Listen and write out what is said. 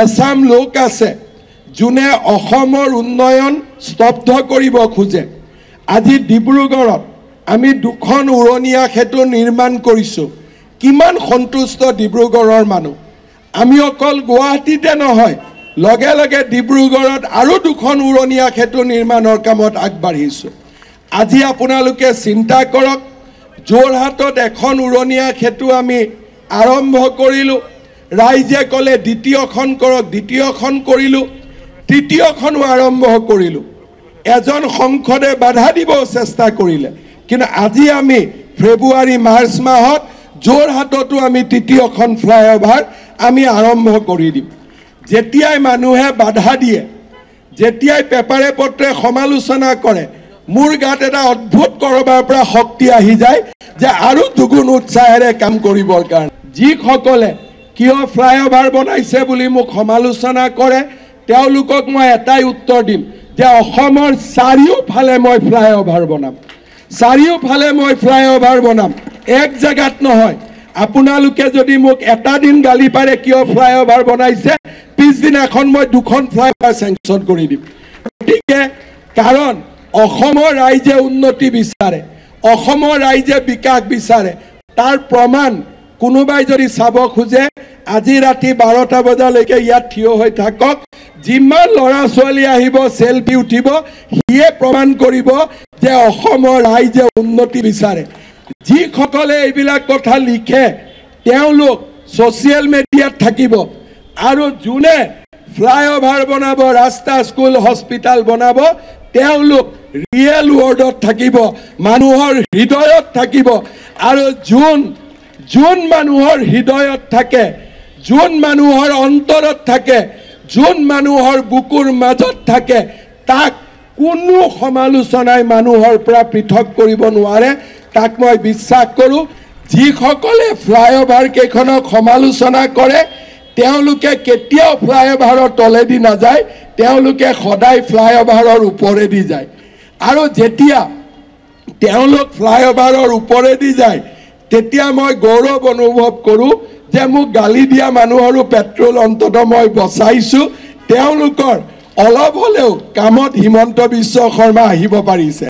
এছাম লোক আছে যোনে অসমৰ উন্নয়ন স্তব্ধ কৰিব খোজে। আজি ডিব্ৰুগড়ত আমি 2খন উৰণীয়া সেতু নিৰ্মাণ কৰিছোঁ। কিমান সন্তুষ্ট ডিব্ৰুগড়ৰ মানুহ। আমি অকল গুৱাহাটীতে নহয়, লগে লগে ডিব্ৰুগড়ত আৰু 2খন উৰণীয়া সেতু নিৰ্মাণৰ কামত আগবাঢ়িছোঁ। আজি আপোনালোকে চিন্তা কৰক, যোৰহাটত এখন উৰণীয়া সেতু আমি আৰম্ভ কৰিলোঁ। ৰাইজে ক'লে দ্বিতীয়খন কৰক, দ্বিতীয়খন কৰিলোঁ, তৃতীয়খনো আৰম্ভ কৰিলোঁ। এজন সংসদে বাধা দিব চেষ্টা কৰিলে, কিন্তু আজি আমি ফেব্ৰুৱাৰী মাৰ্চ মাহত যোৰহাটতো আমি তৃতীয়খন ফ্লাইঅভাৰ আমি আৰম্ভ কৰি দিম। যেতিয়াই মানুহে বাধা দিয়ে, যেতিয়াই পেপাৰে পত্ৰে সমালোচনা কৰে, মোৰ গাত এটা অদ্ভুত কৰবাৰ পৰা শক্তি আহি যায় যে আৰু দুগুণ উৎসাহেৰে কাম কৰিবৰ কাৰণে। যিসকলে কিয় ফ্লাইঅভাৰ বনাইছে বুলি মোক সমালোচনা কৰে, তেওঁলোকক মই এটাই উত্তৰ দিম যে অসমৰ চাৰিওফালে মই ফ্লাইঅভাৰ বনাম, চাৰিওফালে মই ফ্লাইঅভাৰ বনাম, এক জেগাত নহয়। আপোনালোকে যদি মোক এটা দিন গালি পাৰে কিয় ফ্লাইঅভাৰ বনাইছে, পিছদিনাখন মই 2খন ফ্লাইঅভাৰ চেংচন কৰি দিম। গতিকে কাৰণ অসমৰ ৰাইজে উন্নতি বিচাৰে, অসমৰ ৰাইজে বিকাশ বিচাৰে। তাৰ প্ৰমাণ কোনোবাই যদি চাব খোজে, আজি ৰাতি 12টা বজালৈকে ইয়াত থিয় হৈ থাকক, যিমান ল'ৰা ছোৱালী আহিব চেলফি উঠিব, সিয়ে প্ৰমাণ কৰিব যে অসমৰ ৰাইজে উন্নতি বিচাৰে। যিসকলে এইবিলাক কথা লিখে তেওঁলোক ছ'চিয়েল মিডিয়াত থাকিব, আৰু যোনে ফ্লাইঅভাৰ বনাব, ৰাস্তা, স্কুল, হস্পিটেল বনাব, তেওঁলোক ৰিয়েল ৱৰ্ল্ডত থাকিব, মানুহৰ হৃদয়ত থাকিব। আৰু যোন মানুহৰ হৃদয়ত থাকে, যোন মানুহৰ অন্তৰত থাকে, যোন মানুহৰ বুকুৰ মাজত থাকে, তাক কোনো সমালোচনাই মানুহৰ পৰা পৃথক কৰিব নোৱাৰে। তাক মই বিশ্বাস কৰোঁ। যিসকলে ফ্লাইঅভাৰ কেইখনক সমালোচনা কৰে তেওঁলোকে কেতিয়াও ফ্লাইঅভাৰৰ তলেদি নাযায়, তেওঁলোকে সদায় ফ্লাইঅভাৰৰ ওপৰেদি যায়। আৰু যেতিয়া তেওঁলোক ফ্লাইঅভাৰৰ ওপৰেদি যায় তেতিয়া মই গৌৰৱ অনুভৱ কৰোঁ যে মোক গালি দিয়া মানুহৰো পেট্ৰল অন্ততঃ মই বচাইছোঁ। তেওঁলোকৰ অলপ হ'লেও কামত হিমন্ত বিশ্ব শৰ্মা আহিব পাৰিছে।